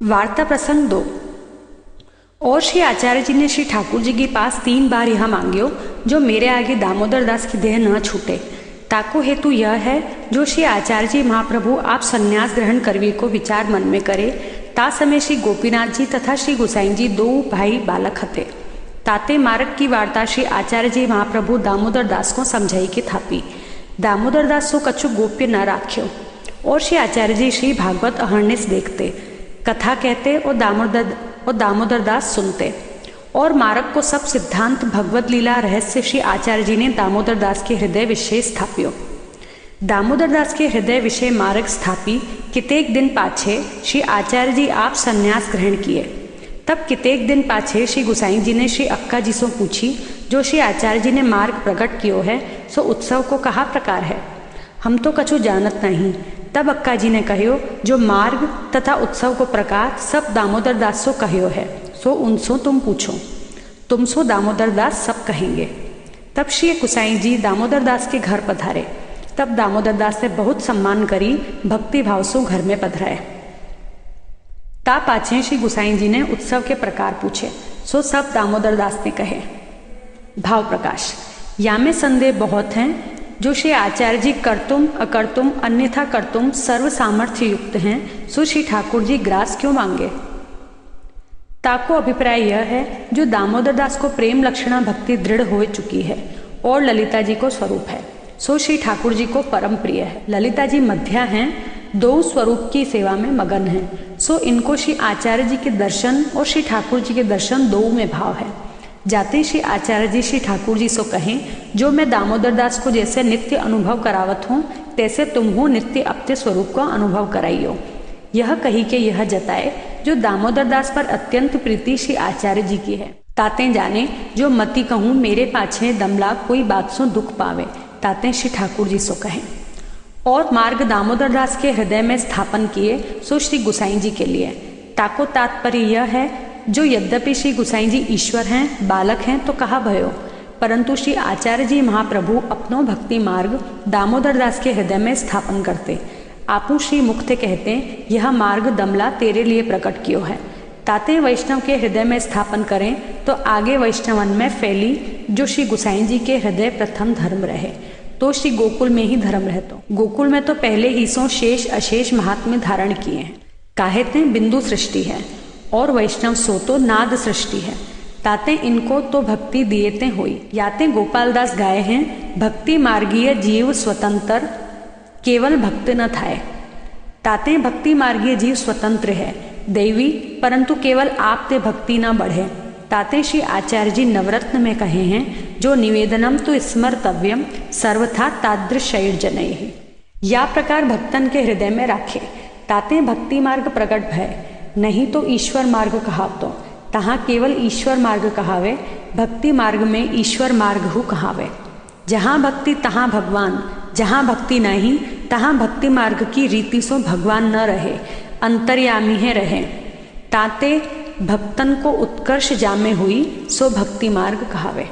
वार्ता प्रसंग 2। और श्री आचार्य जी ने श्री ठाकुर जी के पास 3 बार यह मांग्यो जो मेरे आगे दामोदर दास की देह न छूटे। ताको हेतु यह है जो श्री आचार्य जी महाप्रभु आप संन्यास ग्रहण करवी को विचार मन में करे। ता समय श्री गोपीनाथ जी तथा श्री गोसाई जी 2 भाई बालक हते। ताते मार्ग की वार्ता श्री आचार्य जी महाप्रभु दामोदर दास को समझाई के थापी। दामोदर दास सो कछु गोप्य न राख्यो और श्री आचार्य जी श्री भागवत अहर्निश देखते, कथा कहते और दामोदर दास सुनते। और मार्ग को सब सिद्धांत भगवत लीला रहस्य श्री आचार्य जी ने दामोदर दास के हृदय विषय स्थाप्यो। दामोदर दास के हृदय विषय मार्ग स्थापी कितेक दिन पाछे श्री आचार्य जी आप संन्यास ग्रहण किए। तब कितेक दिन पाछे श्री गोसाई जी ने श्री अक्का जी से पूछी जो श्री आचार्य जी ने मार्ग प्रकट कियो है सो उत्सव को कहा प्रकार है, हम तो कछु जानत नहीं। तब अक्का जी ने कहो जो मार्ग तथा उत्सव को प्रकार सब दामोदर दास सो कहो है सो उनसो तुम पूछो, तुम सो दामोदर दास सब कहेंगे। तब श्री गोसाई जी दामोदर दास के घर पधारे। तब दामोदर दास ने बहुत सम्मान करी भक्ति भाव सो घर में पधराए। ता पाछे श्री गोसाई जी ने उत्सव के प्रकार पूछे सो सब दामोदर दास ने कहे। भाव प्रकाश या में संदेह बहुत हैं जो श्री आचार्य जी कर्तुम अकर्तुम अन्यथा कर्तुम सर्व सामर्थ्य युक्त हैं, सो श्री ठाकुर जी ग्रास क्यों मांगे। ताको अभिप्राय यह है जो दामोदर दास को प्रेम लक्षणा भक्ति दृढ़ हो चुकी है और ललिता जी को स्वरूप है, सो श्री ठाकुर जी को परम प्रिय है। ललिता जी मध्या हैं, 2 स्वरूप की सेवा में मगन हैं, सो इनको श्री आचार्य जी के दर्शन और श्री ठाकुर जी के दर्शन 2 में भाव है। जाते श्री आचार्य जी श्री ठाकुर जी सो कहें जो मैं दामोदर दास को जैसे नित्य अनुभव करावत हूँ तैसे तुम हो नित्य अपने स्वरूप का अनुभव कराइयो। यह कही के यह जताए जो दामोदर दास पर अत्यंत प्रीति श्री आचार्य जी की है। ताते जाने जो मति कहूँ मेरे पाछे दमला कोई बात सो दुख पावे, ताते श्री ठाकुर जी सो कहें। और मार्ग दामोदर दास के हृदय में स्थापन किए सो श्री गोसाई जी के लिए। ताको तात्पर्य यह है जो यद्यपि श्री गोसाई जी ईश्वर हैं बालक हैं तो कहा भयो, परंतु श्री आचार्य जी महाप्रभु अपनो भक्ति मार्ग दामोदर दास के हृदय में स्थापन करते। आपू श्री मुख्य कहते यह मार्ग दमला तेरे लिए प्रकट कियो है। ताते वैष्णव के हृदय में स्थापन करें तो आगे वैष्णवन में फैली जो श्री गोसाई जी के हृदय प्रथम धर्म रहे तो श्री गोकुल में ही धर्म रहतो। गोकुल में तो पहले ही सो शेष अशेष महात्म्य धारण किए हैं, काहेते बिंदु सृष्टि है और वैष्णव सो तो नाद सृष्टि है। ताते इनको तो भक्ति दिएते होई। याते गोपाल दास गाए हैं भक्ति मार्गीय जीव स्वतंत्र केवल भक्त न थाए। ताते भक्ति मार्गीय जीव स्वतंत्र है दैवी परंतु केवल आप ते भक्ति न बढ़े। ताते श्री आचार्य जी नवरत्न में कहे हैं जो निवेदनम तो स्मर्तव्यम सर्वथा तादृशैर्जनैः। या प्रकार भक्तन के हृदय में राखे। ताते भक्ति मार्ग प्रकट भय, नहीं तो ईश्वर मार्ग कहावतो। तहाँ केवल ईश्वर मार्ग कहावे, भक्ति मार्ग में ईश्वर मार्ग हु कहावे। जहाँ भक्ति तहाँ भगवान, जहाँ भक्ति नहीं तहाँ भक्ति मार्ग की रीति सो भगवान न रहे, अंतर्यामी है रहे। ताते भक्तन को उत्कर्ष जामे हुई सो भक्ति मार्ग कहावे।